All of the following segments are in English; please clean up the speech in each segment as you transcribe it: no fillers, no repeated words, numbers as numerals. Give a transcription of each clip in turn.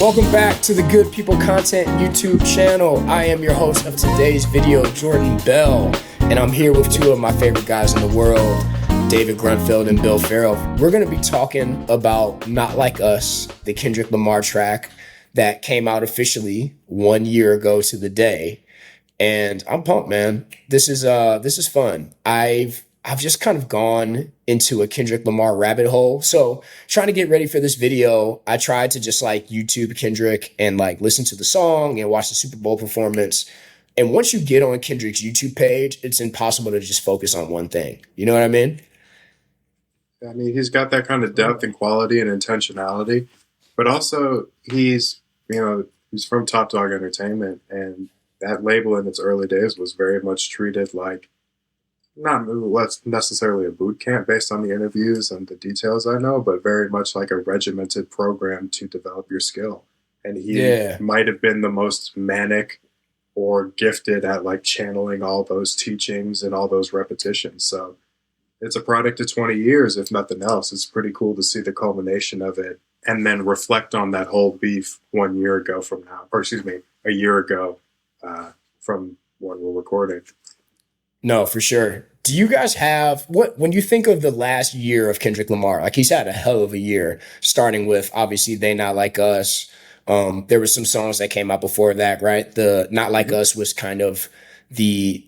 Welcome back to the Good People Content YouTube channel. I am your host of today's video, Jordan Bell, and I'm here with two of my favorite guys in the world, David Grunfeld and Bill Farrow. We're going to be talking about Not Like Us, the Kendrick Lamar track that came out officially 1 year ago to the day. And I'm pumped, man. This is fun. I've just kind of gone into a Kendrick Lamar rabbit hole. So trying to get ready for this video, I tried to just like YouTube Kendrick and like listen to the song and watch the Super Bowl performance. And once you get on Kendrick's YouTube page, it's impossible to just focus on one thing. You know what I mean? I mean, he's got that kind of depth and quality and intentionality, but also he's from Top Dog Entertainment, and that label in its early days was very much treated like not necessarily a boot camp based on the interviews and the details I know, but very much like a regimented program to develop your skill. And he might have been the most manic or gifted at like channeling all those teachings and all those repetitions. So it's a product of 20 years, if nothing else. It's pretty cool to see the culmination of it and then reflect on that whole beef 1 year ago from now, or excuse me, a year ago from when we're recording. No, for sure. Do you guys have when you think of the last year of Kendrick Lamar, like he's had a hell of a year, starting with obviously They Not Like Us. There were some songs that came out before that, right? The Not Like Us was kind of the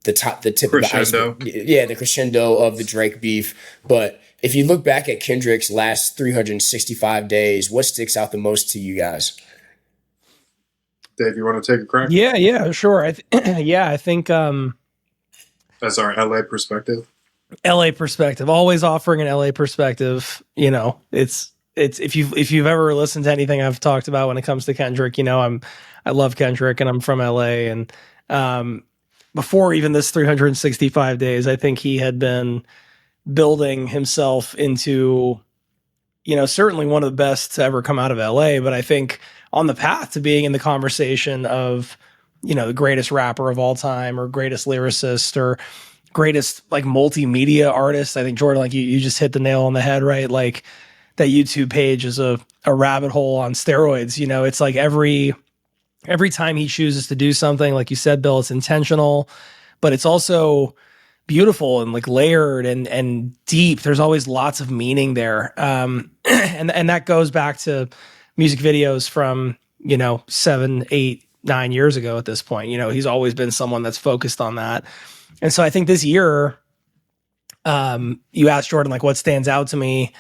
tip crescendo. Of the iceberg. Yeah, the crescendo of the Drake beef. But if you look back at Kendrick's last 365 days, what sticks out the most to you guys? Dave, you want to take a crack? Yeah, sure. I think as our LA perspective. LA perspective, always offering an LA perspective. You know, it's if you've ever listened to anything I've talked about when it comes to Kendrick, you know, I love Kendrick and I'm from LA, and before even this 365 days, I think he had been building himself into, you know, certainly one of the best to ever come out of LA, but I think on the path to being in the conversation of, you know, the greatest rapper of all time or greatest lyricist or greatest like multimedia artist. I think Jordan, like you just hit the nail on the head, right? Like that YouTube page is a rabbit hole on steroids. You know, it's like every time he chooses to do something, like you said, Bill, it's intentional, but it's also beautiful and like layered and deep. There's always lots of meaning there. And that goes back to music videos from, you know, 7, 8, 9 years ago at this point. You know, he's always been someone that's focused on that. And so I think this year, you asked Jordan, like what stands out to me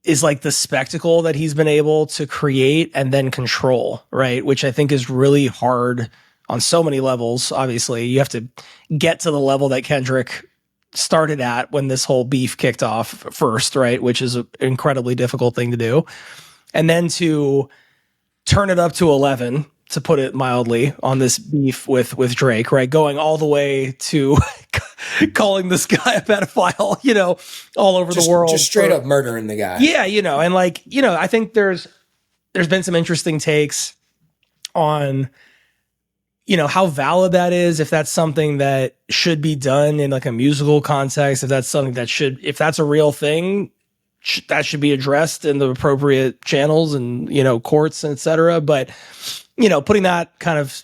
is like the spectacle that he's been able to create and then control, right? Which I think is really hard on so many levels. Obviously, you have to get to the level that Kendrick started at when this whole beef kicked off first, right? Which is an incredibly difficult thing to do. And then to turn it up to 11, to put it mildly, on this beef with Drake, right? Going all the way to calling this guy a pedophile, you know, all over the world. Just straight up murdering the guy. Yeah, you know, and like, you know, I think there's been some interesting takes on, you know, how valid that is, if that's something that should be done in like a musical context, if that's something that if that's a real thing, that should be addressed in the appropriate channels and, you know, courts, et cetera. But, you know, putting that kind of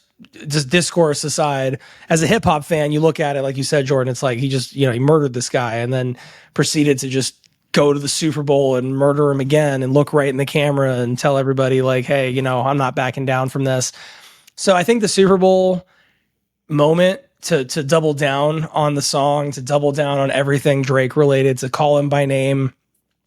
just discourse aside, as a hip hop fan, you look at it, like you said, Jordan, it's like he just, you know, he murdered this guy and then proceeded to just go to the Super Bowl and murder him again and look right in the camera and tell everybody like, hey, you know, I'm not backing down from this. So I think the Super Bowl moment to double down on the song, to double down on everything Drake related, to call him by name,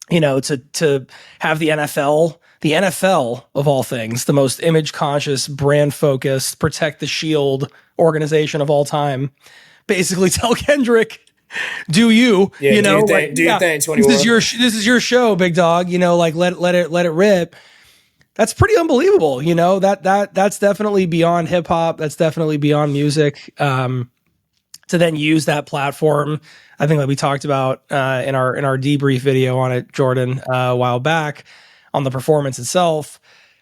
you know, to have the NFL of all things, the most image conscious, brand focused, protect the shield organization of all time, basically tell Kendrick, do you, you know, do your thing, 21. This is your show, big dog, you know, like let it rip. That's pretty unbelievable. You know, that's definitely beyond hip hop. That's definitely beyond music. To then use that platform, I think like we talked about in our debrief video on it, Jordan, a while back, on the performance itself,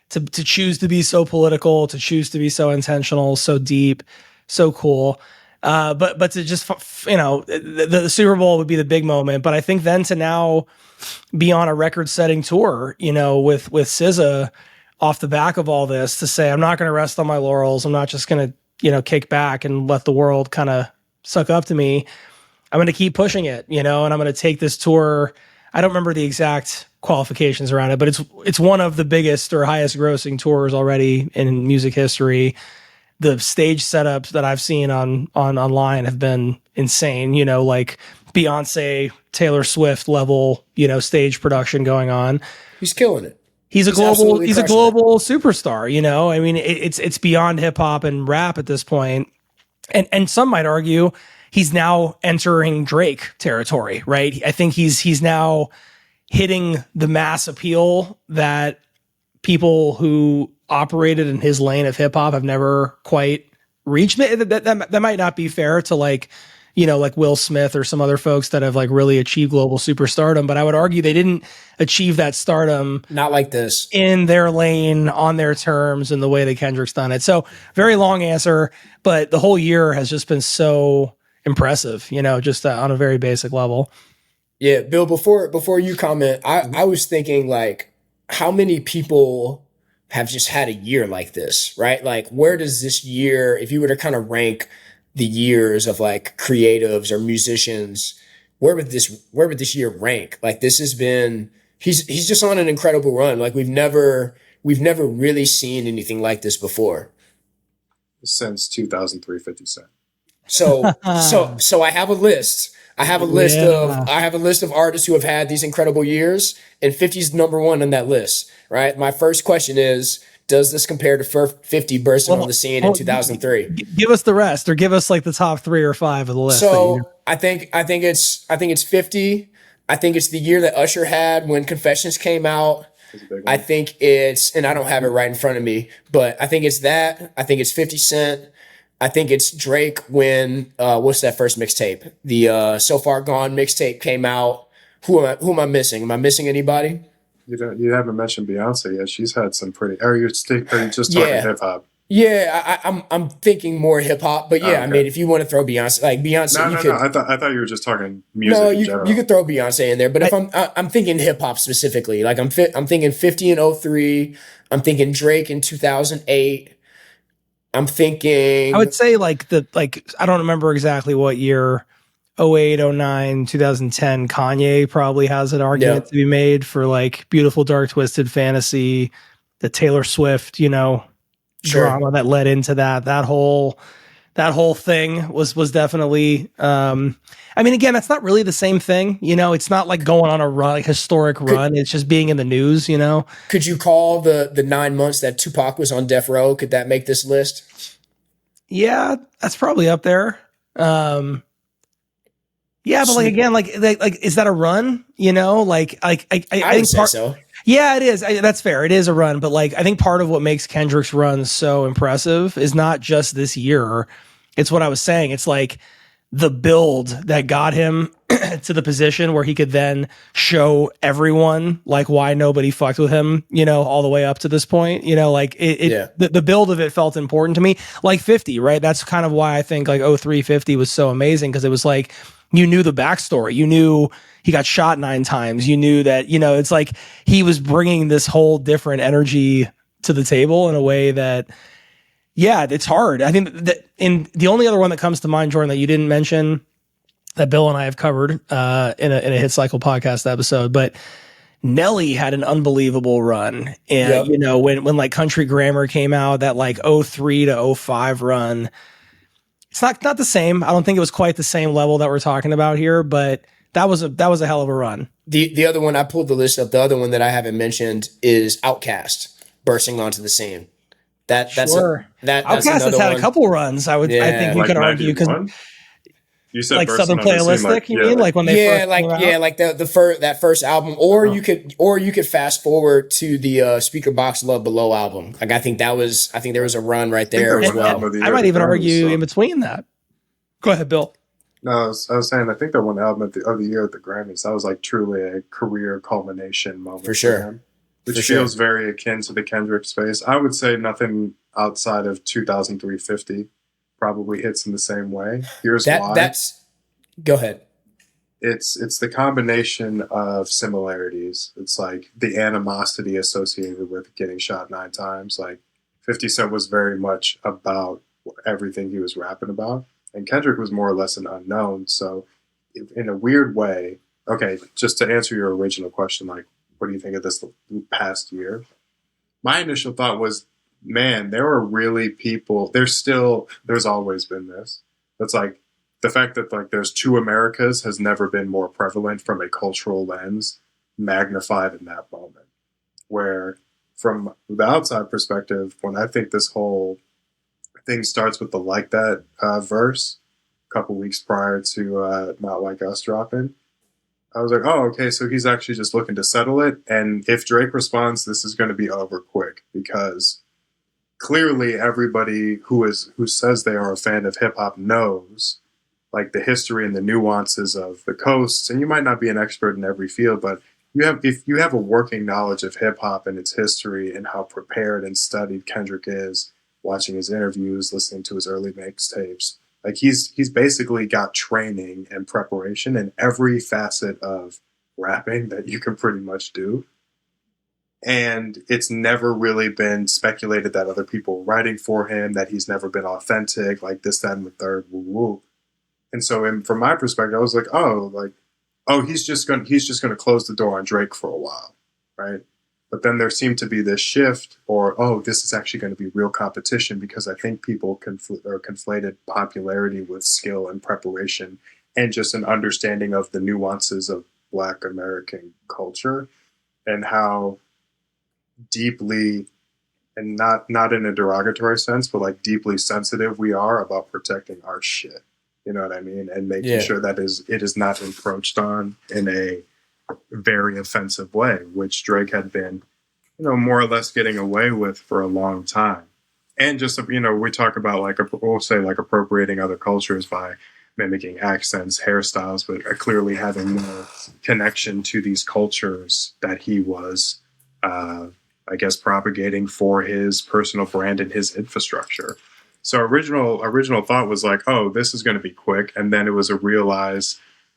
to choose to be so political, to choose to be so intentional, so deep, so cool. But to just, you know, the Super Bowl would be the big moment. But I think then to now be on a record-setting tour, you know, with SZA off the back of all this to say, I'm not going to rest on my laurels. I'm not just going to, kick back and let the world kind of suck up to me. I'm going to keep pushing it, and I'm going to take this tour. I don't remember the exact qualifications around it, but it's one of the biggest or highest grossing tours already in music history. The stage setups that I've seen on online have been insane, like Beyonce, Taylor Swift level, stage production going on. He's killing it. He's a global superstar, I mean, it's beyond hip hop and rap at this point. And some might argue he's now entering Drake territory, right? I think he's now hitting the mass appeal that people who operated in his lane of hip hop have never quite reached. That might not be fair to like Will Smith or some other folks that have like really achieved global superstardom, but I would argue they didn't achieve that stardom not like this in their lane on their terms in the way that Kendrick's done it. So very long answer, but the whole year has just been so impressive, just on a very basic level. Yeah, Bill, before you comment, I was thinking like how many people have just had a year like this, right? Like where does this year, if you were to kind of rank the years of like creatives or musicians, where would this year rank? Like this has been, he's just on an incredible run. Like we've never really seen anything like this before. Since 2003, 50 Cent. So I have a list. I have a list of artists who have had these incredible years, and 50's number one on that list, right? My first question is, does this compare to 50 bursting on the scene in 2003? Give us the rest, or give us like the top 3 or 5 of the list. So I think it's 50. I think it's the year that Usher had when Confessions came out. I think it's, and I don't have it right in front of me, but I think it's that. I think it's 50 Cent. I think it's Drake when what's that first mixtape? The So Far Gone mixtape came out. Who am I missing? Am I missing anybody? You haven't mentioned Beyonce yet. She's had some pretty. Are you just talking hip hop? Yeah, I'm thinking more hip hop, but yeah, okay. I mean, if you want to throw Beyonce, like Beyonce, no. I thought you were just talking music. No, in general. You could throw Beyonce in there, but if I'm thinking hip hop specifically, like I'm thinking 50 in 03, I'm thinking Drake in 2008. I'm thinking, I would say like I don't remember exactly what year, 08, 09, 2010, Kanye probably has an argument to be made for like Beautiful Dark Twisted Fantasy, the Taylor Swift, drama that led into that whole thing was definitely, I mean, again, that's not really the same thing. It's not like going on a run, like historic run. It's just being in the news, Could you call the 9 months that Tupac was on death row? Could that make this list? Yeah, that's probably up there. Yeah, but like, again, like, is that a run? I would say so. Yeah, it is. That's fair. It is a run, but like, I think part of what makes Kendrick's run so impressive is not just this year. It's what I was saying. It's like the build that got him to the position where he could then show everyone like why nobody fucked with him, all the way up to this point, the build of it felt important to me. Like 50, right? That's kind of why I think like 0350 was so amazing. Cause it was like, you knew the backstory. You knew he got shot 9 times. You knew that, it's like he was bringing this whole different energy to the table in a way that, yeah, it's hard. I think that in the only other one that comes to mind, Jordan, that you didn't mention that Bill and I have covered in a Hit Cycle podcast episode, but Nelly had an unbelievable run. And, when like Country Grammar came out, that like 03 to 05 run, it's not the same. I don't think it was quite the same level that we're talking about here, but that was a hell of a run. The other one, I pulled the list up. The other one that I haven't mentioned is Outkast bursting onto the scene. That's Outkast has had a couple runs. I think you could argue because you said like Southern Playalistic. You mean like when they that first album, or you could fast forward to the Speaker Box Love Below album. Like I think there was a run right there as well. I might even argue in between that. Go ahead, Bill. No, I was saying I think that one album of the year at the Grammys, that was like truly a career culmination moment for sure. Which feels very akin to the Kendrick space. I would say nothing outside of 2003-50 probably hits in the same way. Here's why. Go ahead. it's the combination of similarities. It's like the animosity associated with getting shot 9 times. Like 50 Cent was very much about everything he was rapping about, and Kendrick was more or less an unknown. So, in a weird way, okay, just to answer your original question, like, what do you think of this past year? My initial thought was, man, there were really people. There's always been this. It's like the fact that like there's two Americas has never been more prevalent from a cultural lens, magnified in that moment. Where from the outside perspective, when I think this whole thing starts with the like that verse a couple weeks prior to Not Like Us dropping, I was like, oh, okay, so he's actually just looking to settle it. And if Drake responds, this is going to be over quick because clearly everybody who says they are a fan of hip hop knows like the history and the nuances of the coasts. And you might not be an expert in every field, but if you have a working knowledge of hip hop and its history and how prepared and studied Kendrick is, watching his interviews, listening to his early mixtapes, like he's basically got training and preparation in every facet of rapping that you can pretty much do. And it's never really been speculated that other people are writing for him, that he's never been authentic, like this, that, and the third, woo woo. And so, from my perspective, I was like, he's just gonna close the door on Drake for a while, right? But then there seemed to be this shift, or this is actually going to be real competition because I think people conflated popularity with skill and preparation, and just an understanding of the nuances of Black American culture and how deeply, and not in a derogatory sense, but like deeply sensitive we are about protecting our shit. You know what I mean? And making sure that it is not encroached on in a very offensive way, which Drake had been, more or less getting away with for a long time. And just, we talk about we'll say appropriating other cultures by mimicking accents, hairstyles, but clearly having more connection to these cultures that he was, I guess, propagating for his personal brand and his infrastructure. So original thought was like, oh, this is going to be quick. And then it was it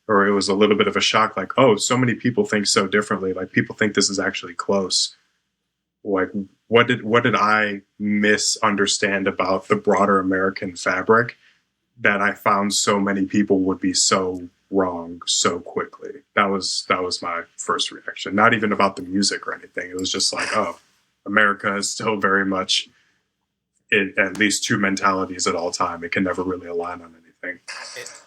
was a little bit of a shock, like, oh, so many people think so differently. Like people think this is actually close. Like what did I misunderstand about the broader American fabric that I found so many people would be so wrong so quickly? That was my first reaction. Not even about the music or anything. It was just like, oh, America is still very much at least two mentalities at all time. It can never really align on anything.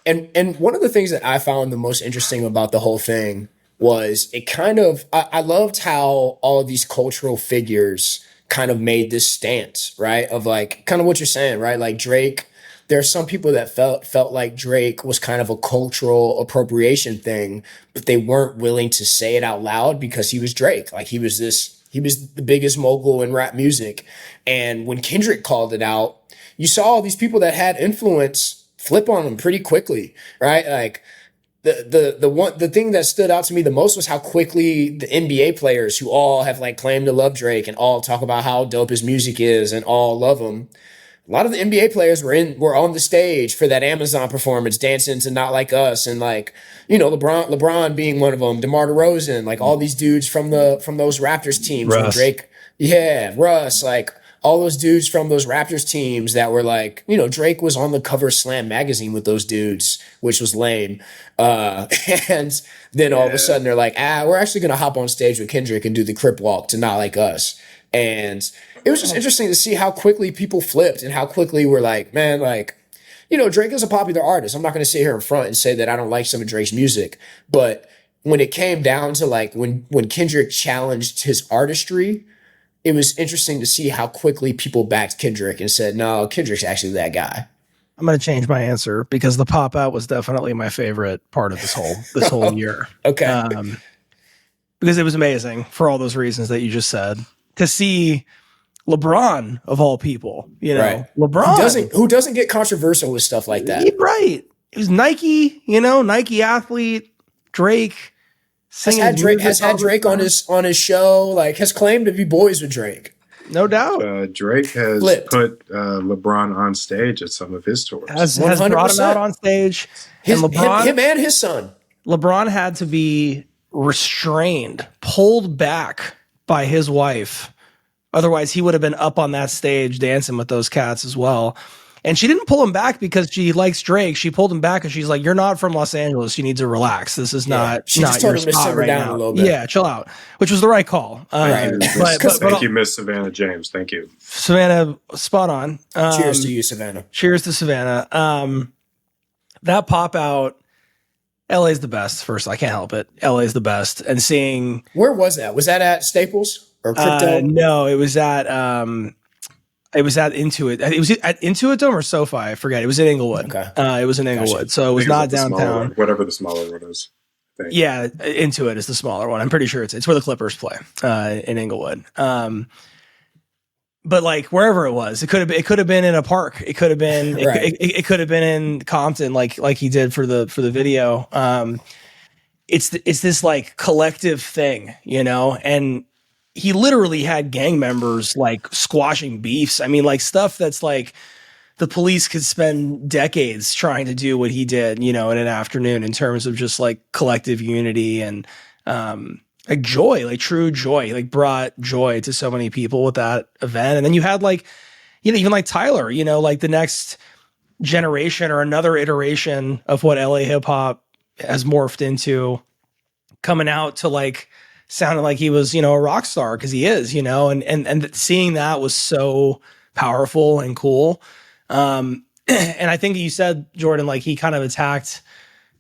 And one of the things that I found the most interesting about the whole thing was it kind of, I loved how all of these cultural figures kind of made this stance, right? Of like, kind of what you're saying, right? Like Drake, there are some people that felt like Drake was kind of a cultural appropriation thing, but they weren't willing to say it out loud because he was Drake. Like he was the biggest mogul in rap music. And when Kendrick called it out, you saw all these people that had influence flip on him pretty quickly, right? Like the thing that stood out to me the most was how quickly the NBA players who all have like claimed to love Drake and all talk about how dope his music is and all love him. A lot of the NBA players were on the stage for that Amazon performance, dancing to Not Like Us, and like, LeBron being one of them, DeMar DeRozan, like all these dudes from those Raptors teams. When Drake, Russ, like all those dudes from those Raptors teams that were like, Drake was on the cover of Slam magazine with those dudes, which was lame. And then all of a sudden they're like, we're actually gonna hop on stage with Kendrick and do the Crip Walk to Not Like Us. And it was just interesting to see how quickly people flipped and how quickly we're like, man, like, Drake is a popular artist. I'm not going to sit here in front and say that I don't like some of Drake's music. But when it came down to like when Kendrick challenged his artistry, it was interesting to see how quickly people backed Kendrick and said, no, Kendrick's actually that guy. I'm going to change my answer because the pop out was definitely my favorite part of this whole year. Okay. Because it was amazing for all those reasons that you just said. To see LeBron of all people, right. LeBron who doesn't get controversial with stuff like that. Right. It was Nike, Nike athlete, Drake. Has had Drake on his show, like has claimed to be boys with Drake. No doubt. Drake has put LeBron on stage at some of his tours. Has brought him out on stage. Him and his son. LeBron had to be restrained, pulled back by his wife. Otherwise, he would have been up on that stage dancing with those cats as well. And she didn't pull him back because she likes Drake. She pulled him back because she's like, "You're not from Los Angeles. You need to relax. This is not She just your told him to spot simmer right down now. a little bit. Yeah, chill out," which was the right call. Right. Thank you, Miss Savannah James. Thank you. Savannah, spot on. Cheers to you, Savannah. Cheers to Savannah. That pop out, LA's the best. First, I can't help it. LA's the best. And seeing, Where was that? Was that at Staples or Crypto? no, it was at Intuit. It was at Intuit Dome or SoFi. I forget. It was in Inglewood. Okay. It was in Inglewood, Gotcha. so it was I think not it's the smaller downtown. one, whatever the smaller one is. I think. Yeah, Intuit is the smaller one. I'm pretty sure it's where the Clippers play in Inglewood. But like wherever it was, it could have been in a park. It could have been Right. it could have been in Compton, like he did for the video. It's this like collective thing, you know, and he literally had gang members like squashing beefs. I mean, like stuff that's like the police could spend decades trying to do what he did, you know, in an afternoon in terms of just like collective unity and like joy, like true joy, like brought joy to so many people with that event. And then you had like, you know, even like Tyler, you know, like the next generation or another iteration of what LA hip hop has morphed into, coming out to like sounding like he was, you know, a rock star, because he is, you know, and seeing that was so powerful and cool. And I think you said, Jordan, like he kind of attacked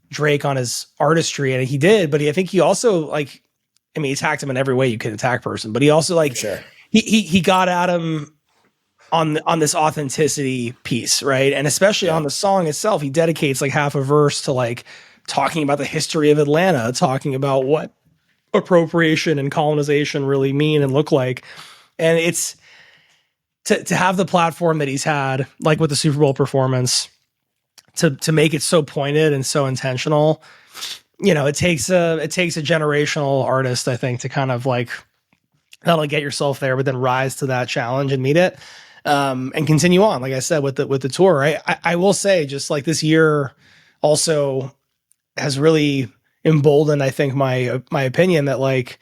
Drake on his artistry, and he did, but I think he also like, I mean, he attacked him in every way you can attack person, but he also like, Sure. he got at him on this authenticity piece, right? And especially on the song itself, he dedicates like half a verse to like talking about the history of Atlanta, talking about what appropriation and colonization really mean and look like. And it's to have the platform that he's had, like with the Super Bowl performance, to make it so pointed and so intentional. You know, it takes a generational artist, I think, to kind of like not only get yourself there, but then rise to that challenge and meet it, and continue on. Like I said, with the tour, right? I will say, just like this year also has really emboldened, I think, my opinion that like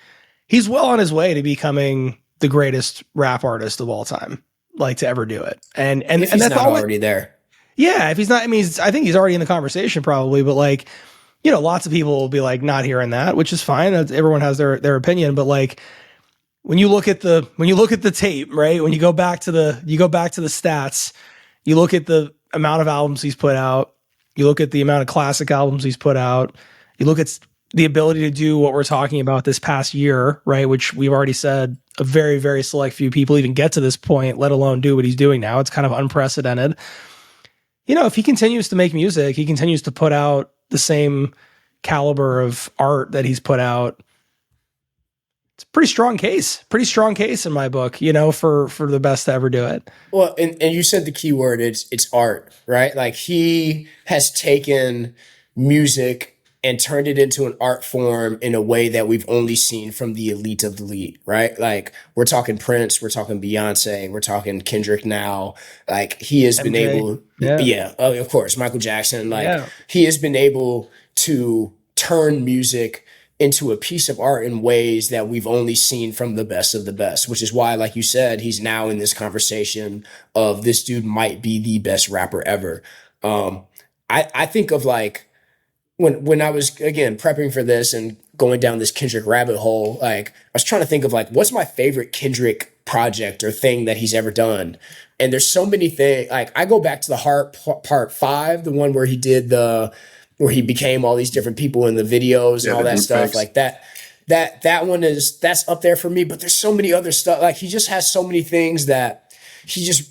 he's well on his way to becoming the greatest rap artist of all time, like to ever do it. And If he's that's not always, already there. yeah. If he's not, I mean, I think he's already in the conversation probably, but like, you know, lots of people will be like not hearing that, which is fine. Everyone has their opinion, but like when you look at the tape, right? When you go back to the stats, you look at the amount of albums he's put out, you look at the amount of classic albums he's put out, you look at the ability to do what we're talking about this past year, right? Which we've already said a very, very select few people even get to this point, let alone do what he's doing now. It's kind of unprecedented. You know, if he continues to make music, he continues to put out the same caliber of art that he's put out. It's a pretty strong case in my book, you know, for the best to ever do it. Well, and you said the key word, it's art, right? Like he has taken music and turned it into an art form in a way that we've only seen from the elite of the elite, right? Like we're talking Prince, we're talking Beyonce, we're talking Kendrick now. Like he has been MJ. able, of course, Michael Jackson. Like he has been able to turn music into a piece of art in ways that we've only seen from the best of the best, which is why, like you said, he's now in this conversation of this dude might be the best rapper ever. I think of like, when I was, again, prepping for this and going down this Kendrick rabbit hole, like I was trying to think of like, what's my favorite Kendrick project or thing that he's ever done? And there's so many things. Like I go back to the Heart Part 5, the one where he did where he became all these different people in the videos and all that stuff like that. That one that's up there for me, but there's so many other stuff. Like he just has so many things that he just,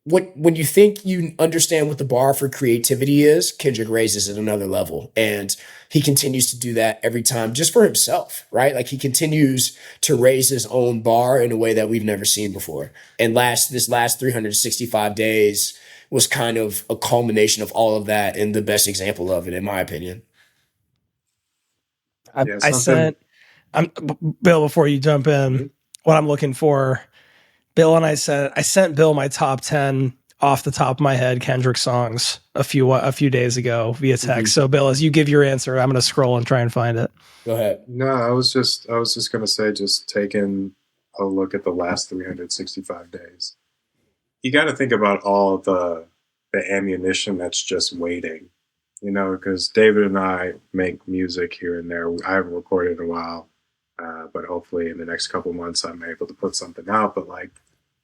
when you think you understand what the bar for creativity is, Kendrick raises it another level. And he continues to do that every time just for himself, right? Like he continues to raise his own bar in a way that we've never seen before. And this last 365 days was kind of a culmination of all of that and the best example of it, in my opinion. I sent, Bill, before you jump in, what I'm looking for, Bill and I sent Bill my top 10 off the top of my head Kendrick songs a few days ago via text. So Bill, as you give your answer, I'm going to scroll and try and find it. Go ahead. No, I was just going to say, just taking a look at the last 365 days. You got to think about all the ammunition that's just waiting, because David and I make music here and there. I haven't recorded in a while, but hopefully in the next couple months I'm able to put something out. But like,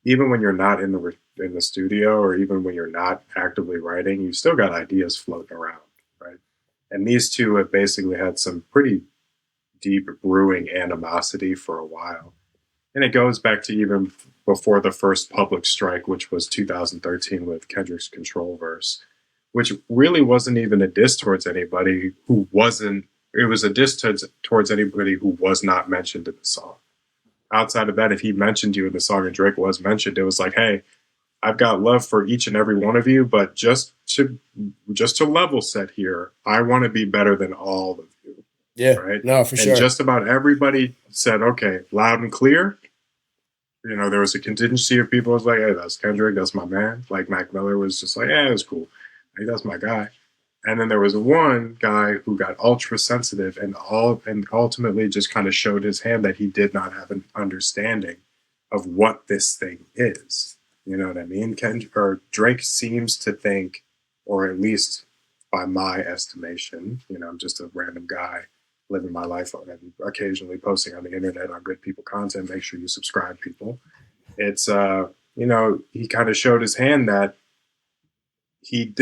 even when you're not in the studio, or even when you're not actively writing, you still got ideas floating around, right? And these two have basically had some pretty deep brewing animosity for a while. And it goes back to even before the first public strike, which was 2013 with Kendrick's Control verse, which really wasn't even a diss towards anybody who wasn't, it was a diss towards anybody who was not mentioned in the song. Outside of that, if he mentioned you in the song and Drake was mentioned, it was like, hey, I've got love for each and every one of you, but just to level set here, I want to be better than all of you. Yeah, right. No, for sure. And just about everybody said, okay, loud and clear. There was a contingency of people who was like, hey, that's Kendrick, that's my man. Like Mac Miller was just like, yeah, it was cool. Like, that's my guy. And then there was one guy who got ultra sensitive and ultimately just kind of showed his hand that he did not have an understanding of what this thing is. You know what I mean? Drake seems to think, or at least by my estimation, I'm just a random guy living my life and occasionally posting on the internet on good people content. Make sure you subscribe, people. It's he kind of showed his hand that he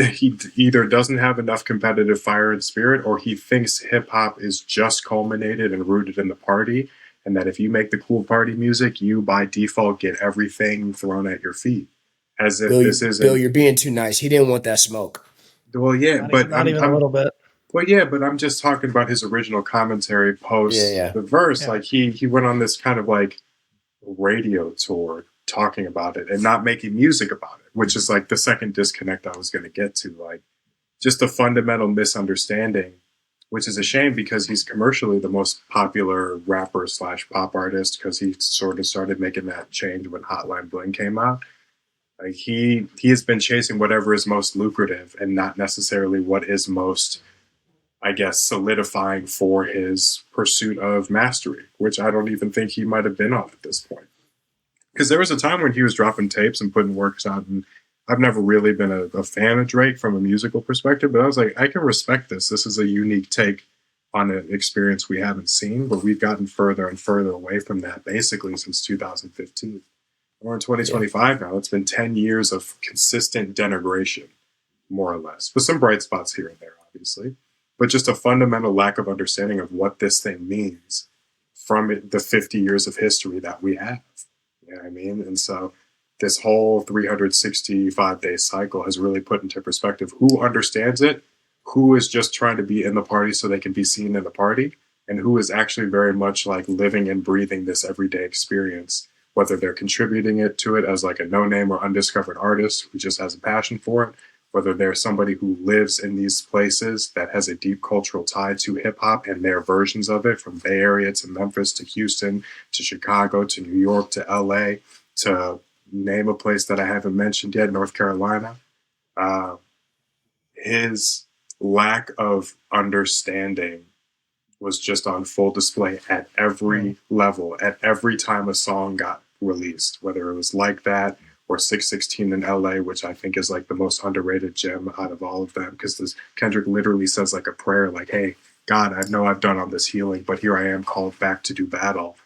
either doesn't have enough competitive fire and spirit, or he thinks hip hop is just culminated and rooted in the party, and that if you make the cool party music, you by default get everything thrown at your feet. As if this isn't. Bill, you're being too nice. He didn't want that smoke. Well, yeah, but not even a little bit. Well, yeah, but I'm just talking about his original commentary post the verse. Yeah. Like he went on this kind of like radio tour talking about it and not making music about it, which is like the second disconnect I was going to get to. Like, just a fundamental misunderstanding, which is a shame because he's commercially the most popular rapper / pop artist, because he sort of started making that change when Hotline Bling came out. Like he has been chasing whatever is most lucrative and not necessarily what is most, I guess, solidifying for his pursuit of mastery, which I don't even think he might have been on at this point. Because there was a time when he was dropping tapes and putting works out, and I've never really been a fan of Drake from a musical perspective, but I was like, I can respect this. This is a unique take on an experience we haven't seen, but we've gotten further and further away from that basically since 2015. We're in 2025 now. It's been 10 years of consistent denigration, more or less, with some bright spots here and there, obviously, but just a fundamental lack of understanding of what this thing means from the 50 years of history that we have. You know what I mean? And so this whole 365-day cycle has really put into perspective who understands it, who is just trying to be in the party so they can be seen in the party, and who is actually very much like living and breathing this everyday experience, whether they're contributing to it as like a no-name or undiscovered artist who just has a passion for it, whether they're somebody who lives in these places that has a deep cultural tie to hip-hop and their versions of it, from Bay Area to Memphis to Houston to Chicago to New York to LA to name a place that I haven't mentioned yet, North Carolina. His lack of understanding was just on full display at every level, at every time a song got released, whether it was Like That or 616 in LA, which I think is like the most underrated gem out of all of them, because Kendrick literally says like a prayer, like, hey, God, I know I've done all this healing, but here I am called back to do battle.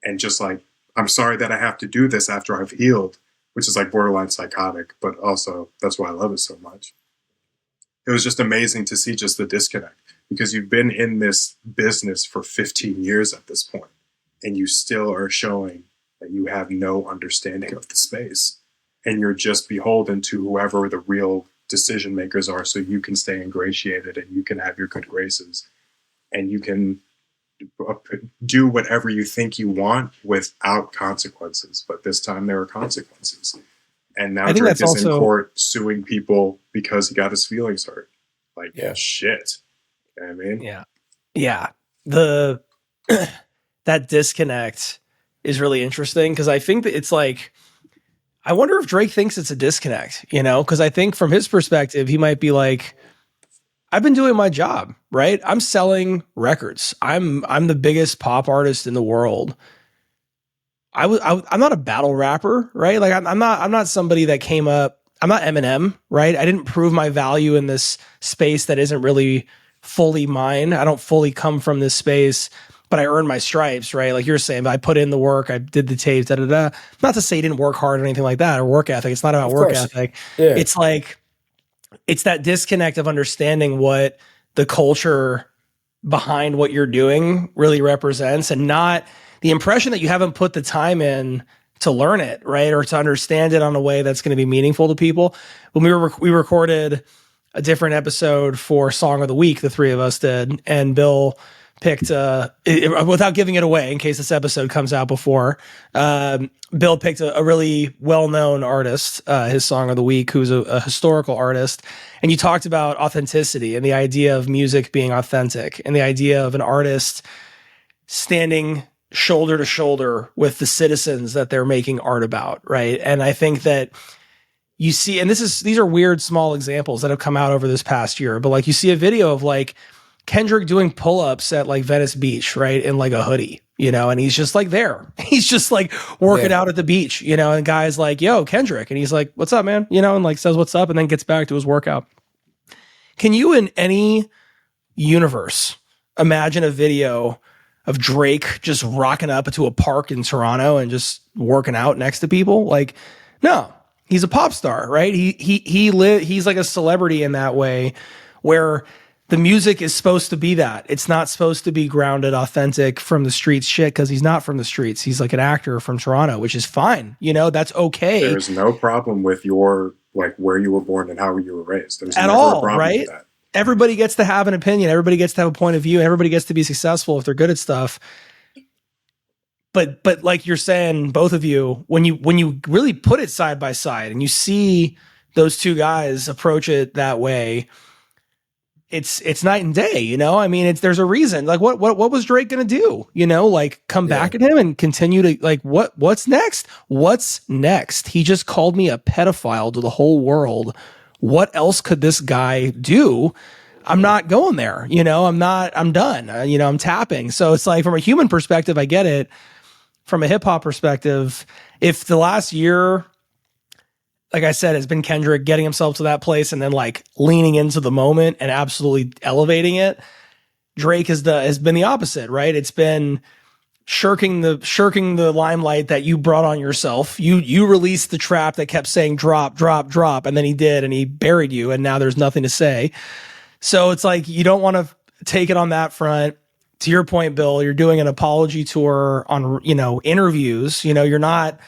And just like, I'm sorry that I have to do this after I've healed, which is like borderline psychotic, but also that's why I love it so much. It was just amazing to see just the disconnect, because you've been in this business for 15 years at this point, and you still are showing that you have no understanding of the space, and you're just beholden to whoever the real decision makers are, so you can stay ingratiated and you can have your good graces and you can do whatever you think you want without consequences. But this time there are consequences. And now Drake is in court suing people because he got his feelings hurt. Like, shit. You know what I mean? Yeah. Yeah. That disconnect is really interesting, because I think that it's like, I wonder if Drake thinks it's a disconnect, you know, because I think from his perspective, he might be like, I've been doing my job, right? I'm selling records. I'm the biggest pop artist in the world. I'm not a battle rapper, right? Like I'm not somebody that came up. I'm not Eminem, right? I didn't prove my value in this space that isn't really fully mine. I don't fully come from this space, but I earned my stripes, right? Like you're saying, I put in the work, I did the tapes, da da da. Not to say you didn't work hard or anything like that, or work ethic. It's not about work ethic. Yeah. It's like it's that disconnect of understanding what the culture behind what you're doing really represents, and not the impression that you haven't put the time in to learn it, right? Or to understand it on a way that's going to be meaningful to people. When we recorded a different episode for Song of the Week, the three of us did, and Bill picked, without giving it away in case this episode comes out before, Bill picked a really well-known artist, his Song of the Week, who's a historical artist. And you talked about authenticity and the idea of music being authentic and the idea of an artist standing shoulder to shoulder with the citizens that they're making art about, right? And I think that you see, and these are weird small examples that have come out over this past year, but like you see a video of like Kendrick doing pull-ups at like Venice Beach, right? In like a hoodie, you know, and he's just like there. He's just like working out at the beach, you know, and guy's like, yo, Kendrick. And he's like, what's up, man? You know, and like says, what's up? And then gets back to his workout. Can you in any universe imagine a video of Drake just rocking up to a park in Toronto and just working out next to people? Like, no, he's a pop star, right? He's like a celebrity in that way, where the music is supposed to be that. It's not supposed to be grounded, authentic, from the streets shit, because he's not from the streets. He's like an actor from Toronto, which is fine. You know, that's okay. There's no problem with your, like, where you were born and how you were raised. There's at never all, a problem right? with that. Everybody gets to have an opinion. Everybody gets to have a point of view. Everybody gets to be successful if they're good at stuff. But like you're saying, both of you, when you really put it side by side and you see those two guys approach it that way, it's night and day, you know? I mean, there's a reason. Like what was Drake gonna do? You know, like come back at him and continue to like what's next? What's next? He just called me a pedophile to the whole world. What else could this guy do? I'm not going there. You know, I'm done. You know, I'm tapping. So it's like, from a human perspective, I get it. From a hip hop perspective, if the last year, like I said, has been Kendrick getting himself to that place and then like leaning into the moment and absolutely elevating it, Drake has been the opposite, right? It's been shirking the limelight that you brought on yourself. You released the trap that kept saying drop, drop, drop, and then he did, and he buried you, and now there's nothing to say. So it's like you don't want to take it on that front. To your point, Bill, you're doing an apology tour on, you know, interviews. You know, you're not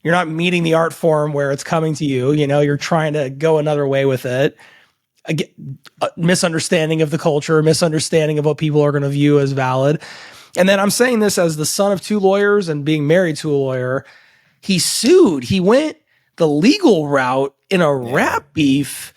meeting the art form where it's coming to you. You know, you're trying to go another way with it. Again, misunderstanding of the culture, misunderstanding of what people are going to view as valid. And then I'm saying this as the son of two lawyers and being married to a lawyer. He sued. He went the legal route in a rap beef,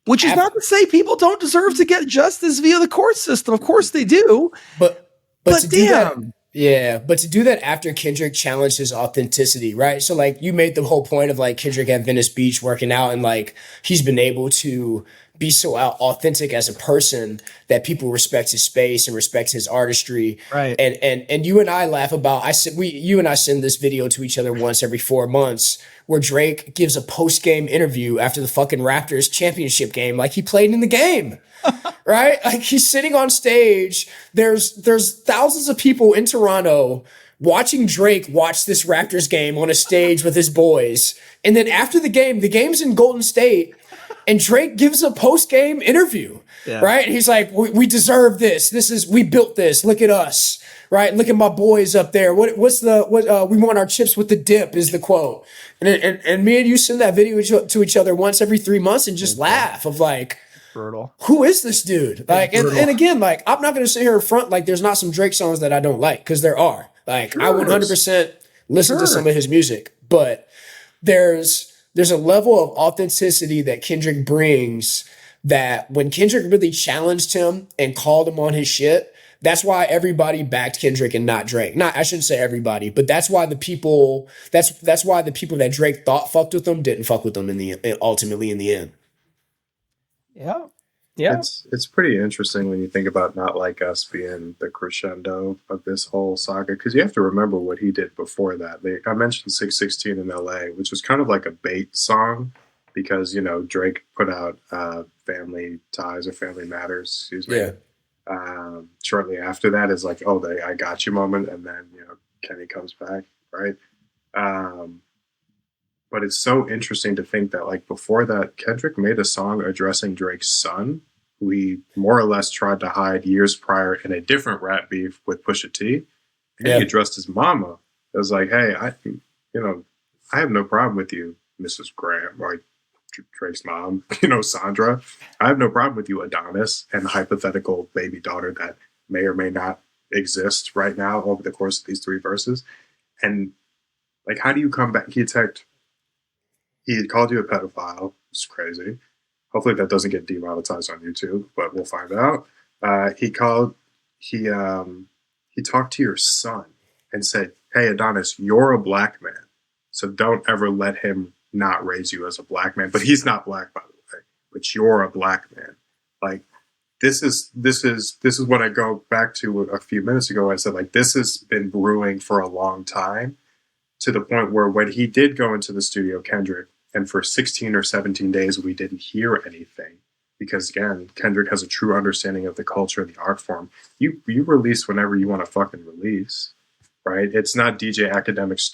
which is not to say people don't deserve to get justice via the court system. Of course they do. But to do damn. that, yeah, but to do that after Kendrick challenged his authenticity, right? So like you made the whole point of like Kendrick at Venice Beach working out, and like he's been able to be so authentic as a person that people respect his space and respect his artistry. Right. And you and I laugh about, you and I send this video to each other once every 4 months where Drake gives a post-game interview after the fucking Raptors championship game, like he played in the game. Right? Like he's sitting on stage. There's thousands of people in Toronto watching Drake watch this Raptors game on a stage with his boys. And then after the game's in Golden State, and Drake gives a post-game interview, right? And he's like, we deserve this. We built this. Look at us, right? Look at my boys up there. We want our chips with the dip is the quote. And me and you send that video to each other once every 3 months and just laugh of like, brutal. Who is this dude? Like, and again, like, I'm not going to sit here in front, like, there's not some Drake songs that I don't like, because there are. Like, I 100% listen to some of his music, but there's a level of authenticity that Kendrick brings that when Kendrick really challenged him and called him on his shit, that's why everybody backed Kendrick and not Drake. Not, I shouldn't say everybody, but that's why the people that Drake thought fucked with them didn't fuck with them ultimately in the end. Yeah. Yeah. It's pretty interesting when you think about Not Like Us being the crescendo of this whole saga, because you have to remember what he did before that. I mentioned 616 in LA, which was kind of like a bait song because, Drake put out Family Ties or Family Matters, excuse me. Yeah. Shortly after that is like, oh, the I Got You moment, and then, Kenny comes back, right? But it's so interesting to think that, like, before that, Kendrick made a song addressing Drake's son, who he more or less tried to hide years prior in a different rap beef with Pusha T. And he addressed his mama. It was like, hey, I have no problem with you, Mrs. Graham, like Drake's mom, Sandra. I have no problem with you, Adonis, and the hypothetical baby daughter that may or may not exist right now over the course of these 3 verses. And, like, how do you come back? He called you a pedophile. It's crazy. Hopefully that doesn't get demonetized on YouTube, but we'll find out. He talked to your son and said, hey, Adonis, you're a black man, so don't ever let him not raise you as a black man. But he's not black, by the way, but you're a black man. Like, this is what I go back to a few minutes ago. I said, like, this has been brewing for a long time, to the point where when he did go into the studio, Kendrick, and for 16 or 17 days, we didn't hear anything. Because, again, Kendrick has a true understanding of the culture and the art form. You release whenever you want to fucking release, right? It's not DJ Academics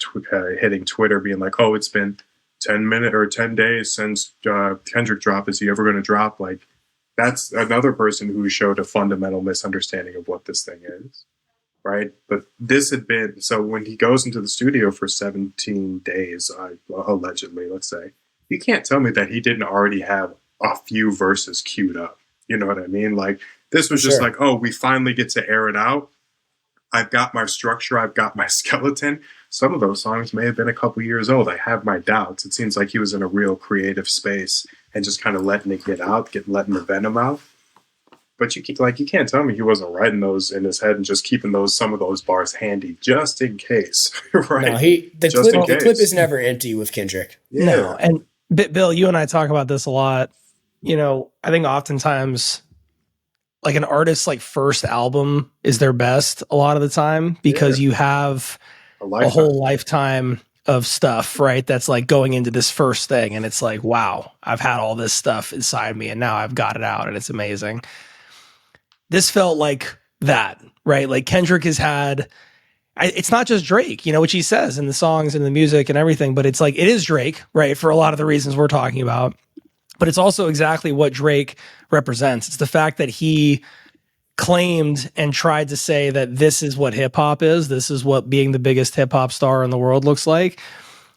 hitting Twitter being like, oh, it's been 10 days since Kendrick dropped. Is he ever going to drop? Like, that's another person who showed a fundamental misunderstanding of what this thing is, right? But this had been, so when he goes into the studio for 17 days, allegedly, let's say, you can't tell me that he didn't already have a few verses queued up. You know what I mean? Like, this was just like, oh, we finally get to air it out. I've got my structure. I've got my skeleton. Some of those songs may have been a couple years old. I have my doubts. It seems like he was in a real creative space and just kind of letting it get out, letting the venom out. But you can't tell me he wasn't writing those in his head and just keeping some of those bars handy just in case, right? No, the clip is never empty with Kendrick. Yeah. No, and Bill, you and I talk about this a lot. I think oftentimes, like, an artist's like first album is their best a lot of the time, because you have a whole lifetime of stuff, right? That's like going into this first thing, and it's like, wow, I've had all this stuff inside me, and now I've got it out, and it's amazing. This felt like that, right? Like, Kendrick has had, it's not just Drake, which he says in the songs and the music and everything, but it's like, it is Drake, right? For a lot of the reasons we're talking about, but it's also exactly what Drake represents. It's the fact that he claimed and tried to say that this is what hip hop is. This is what being the biggest hip hop star in the world looks like.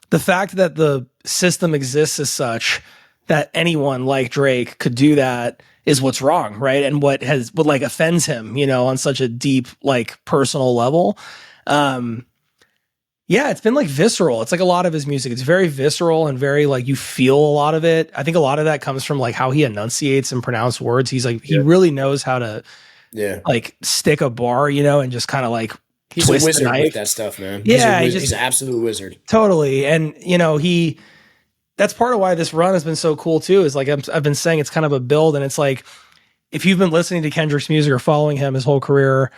The fact that the system exists as such that anyone like Drake could do that is what's wrong, right? And what like offends him, on such a deep, like, personal level. It's been like visceral. It's like a lot of his music. It's very visceral and very, like, you feel a lot of it. I think a lot of that comes from, like, how he enunciates and pronounce words. He's like, he really knows how to, like, stick a bar, and just kind of like he's twist a wizard the knife with that stuff, man. Yeah, he's an absolute wizard. Totally. And that's part of why this run has been so cool too, is like, I've been saying, it's kind of a build. And it's like, if you've been listening to Kendrick's music or following him his whole career,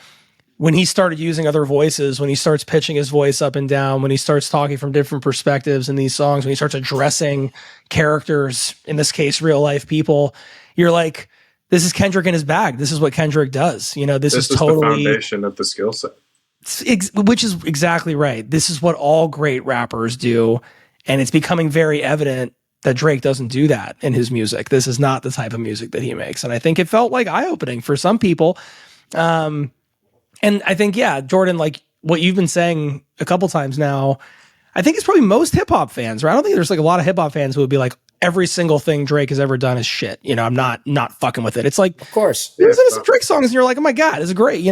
when he started using other voices, when he starts pitching his voice up and down, when he starts talking from different perspectives in these songs, when he starts addressing characters, in this case, real life people, you're like, this is Kendrick in his bag. This is what Kendrick does. This is totally the foundation of the skill set. Which is exactly right. This is what all great rappers do. And it's becoming very evident that Drake doesn't do that in his music. This is not the type of music that he makes. And I think it felt like eye-opening for some people. And I think, Jordan, like what you've been saying a couple times now, I think it's probably most hip hop fans, right? I don't think there's like a lot of hip hop fans who would be like, every single thing Drake has ever done is shit. I'm not fucking with it. It's like, of course, you listen to some Drake songs and you're like, oh my God, it's great.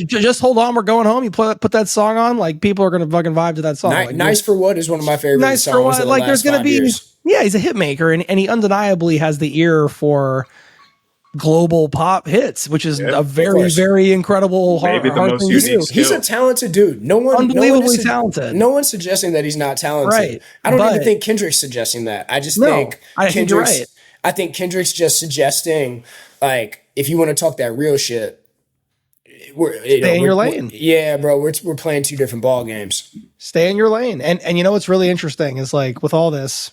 Just hold on, we're going home. You put that song on, like, people are going to fucking vibe to that song. Nice for What is one of my favorite Nice songs. for What, like, there's going to be, years. he's a hit maker, and he undeniably has the ear for global pop hits, which is Yeah, a very, very incredible hard, Maybe the hard most thing to unique do. skill. He's a talented dude. Unbelievably talented. No one's suggesting that he's not talented. Right. I don't even But- think Kendrick's suggesting that. I just No, think I think you're right. I think Kendrick's just suggesting, like, if you want to talk that real shit, Stay in your lane. Yeah, bro, we're playing two different ball games. Stay in your lane. And you know what's really interesting is, like, with all this,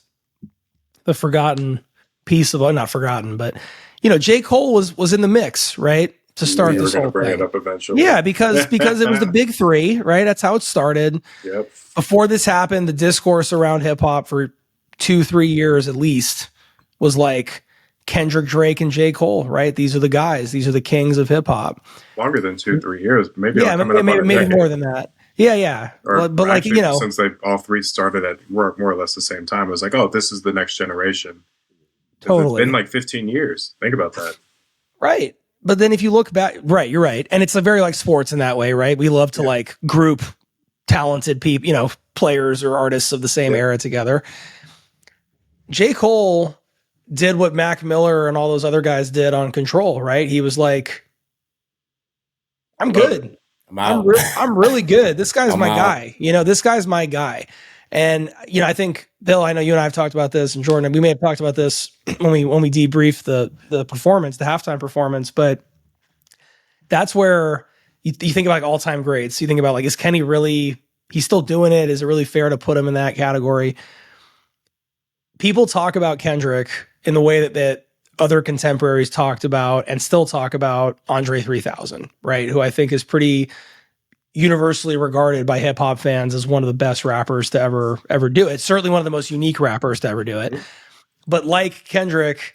the forgotten piece of, well, not forgotten, but, you know, J. Cole was in the mix, right, to start this whole bring thing. it up eventually. Yeah, because it was the big three, right? That's how it started. Yep. Before this happened, the discourse around hip hop for 2-3 years at least was like Kendrick, Drake, and J. Cole, right? These are the guys. These are the kings of hip hop. Longer than 2-3 years. Maybe maybe more than that. Yeah. Or, but like, actually, you know, since they all three started at more or less the same time, it was like, oh, this is the next generation. Totally. It's been like 15 years. Think about that. Right. But then if you look back, right, you're right. And it's a very like sports in that way, right? We love to like group talented people, you know, players or artists of the same era together. J. Cole did what Mac Miller and all those other guys did on Control, right? He was like, I'm good. I'm really good. This guy's my guy. You know, this guy's my guy. And, you know, I think, Bill, I know you and I have talked about this, and Jordan, we may have talked about this when we debriefed the performance, the halftime performance, but that's where you think about like all-time greats. You think about like, is Kenny really, he's still doing it? Is it really fair to put him in that category? People talk about Kendrick in the way that other contemporaries talked about and still talk about Andre 3000, right? Who I think is pretty universally regarded by hip hop fans as one of the best rappers to ever do it. Certainly one of the most unique rappers to ever do it. But like Kendrick,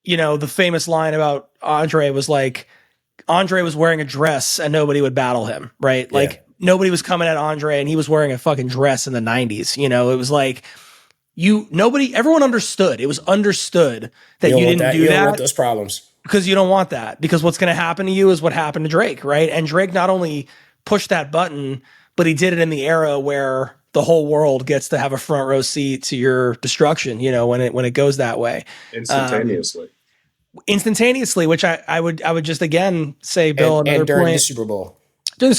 you know, the famous line about Andre was like, Andre was wearing a dress and nobody would battle him, right? Yeah. Like nobody was coming at Andre and he was wearing a fucking dress in the 90s. You know, it was like, everyone understood. It was understood that you didn't do that. You don't want those problems. Because you don't want that. Because what's going to happen to you is what happened to Drake, right? And Drake not only pushed that button, but he did it in the era where the whole world gets to have a front row seat to your destruction, you know, when it goes that way. Instantaneously, which I would just again say, Bill, and during the Super Bowl.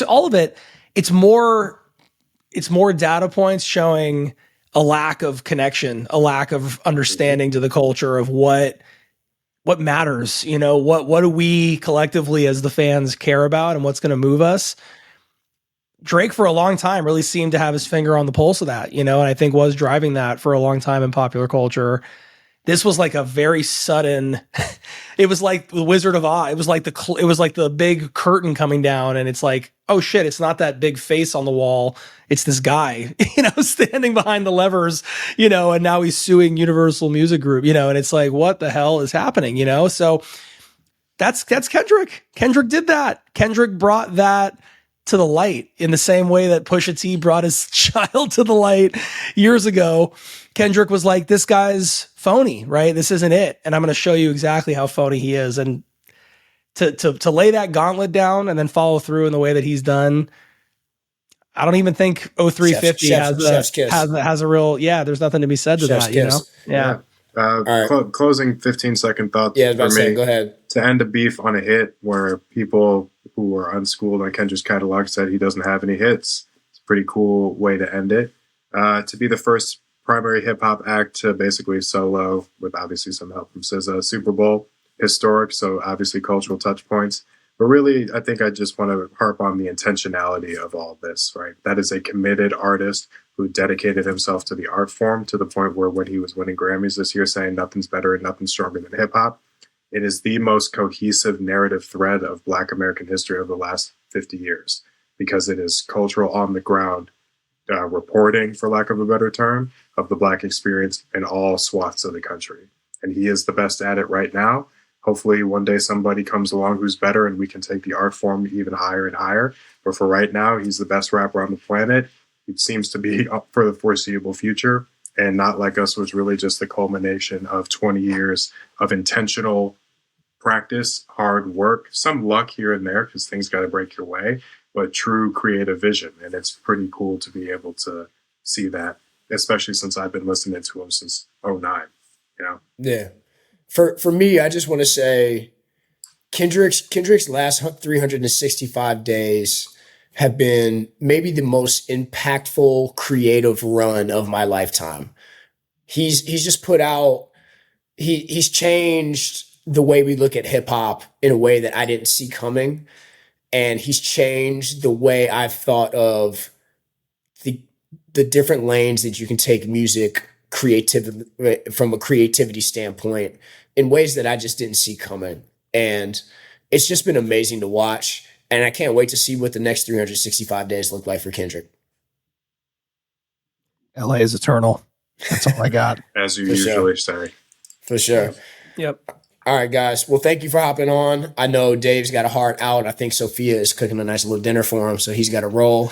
All of it, it's more data points showing a lack of connection, a lack of understanding to the culture of what matters, you know, what do we collectively as the fans care about and what's going to move us. Drake for a long time really seemed to have his finger on the pulse of that, you know, and I think was driving that for a long time in popular culture. This was like a very sudden, it was like the Wizard of Oz. It was like the big curtain coming down and it's like, oh shit, it's not that big face on the wall. It's this guy, you know, standing behind the levers, you know, and now he's suing Universal Music Group, you know, and it's like, what the hell is happening, you know? So that's Kendrick. Kendrick did that. Kendrick brought that to the light in the same way that Pusha T brought his child to the light years ago. Kendrick was like, this guy's phony, right? This isn't it. And I'm going to show you exactly how phony he is. And to lay that gauntlet down and then follow through in the way that he's done, I don't even think 0350 has a real, there's nothing to be said to that, kiss. You know? Yeah. Right. Closing 15-second thoughts for me. Go ahead. To end a beef on a hit where people who were unschooled on Kendrick's catalog said he doesn't have any hits. It's a pretty cool way to end it. To be the first primary hip-hop act to basically solo, with obviously some help from SZA, Super Bowl, historic, so obviously cultural touch points. But really, I think I just want to harp on the intentionality of all this, right? That is a committed artist who dedicated himself to the art form to the point where when he was winning Grammys this year saying nothing's better and nothing's stronger than hip-hop, it is the most cohesive narrative thread of Black American history over the last 50 years because it is cultural on the ground reporting, for lack of a better term, of the Black experience in all swaths of the country. And he is the best at it right now. Hopefully one day somebody comes along who's better and we can take the art form even higher and higher. But for right now, he's the best rapper on the planet. It seems to be up for the foreseeable future. And Not Like Us was really just the culmination of 20 years of intentional practice, hard work, some luck here and there because things got to break your way, but true creative vision. And it's pretty cool to be able to see that, especially since I've been listening to him since 2009, you know? Yeah. for me, I just want to say Kendrick's last 365 days have been maybe the most impactful creative run of my lifetime. He's just put out he's changed the way we look at hip hop in a way that I didn't see coming, and he's changed the way I've thought of the different lanes that you can take music creativity from a creativity standpoint in ways that I just didn't see coming. And it's just been amazing to watch. And I can't wait to see what the next 365 days look like for Kendrick. LA is eternal. That's all I got. As you For usually say. For sure. Yep. All right, guys. Well, thank you for hopping on. I know Dave's got a heart out. I think Sophia is cooking a nice little dinner for him, so he's got to roll.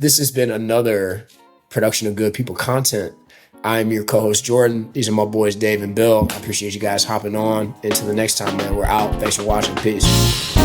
This has been another production of Good People content. I'm your co-host, Jordan. These are my boys, Dave and Bill. I appreciate you guys hopping on. Until the next time, man, we're out. Thanks for watching. Peace.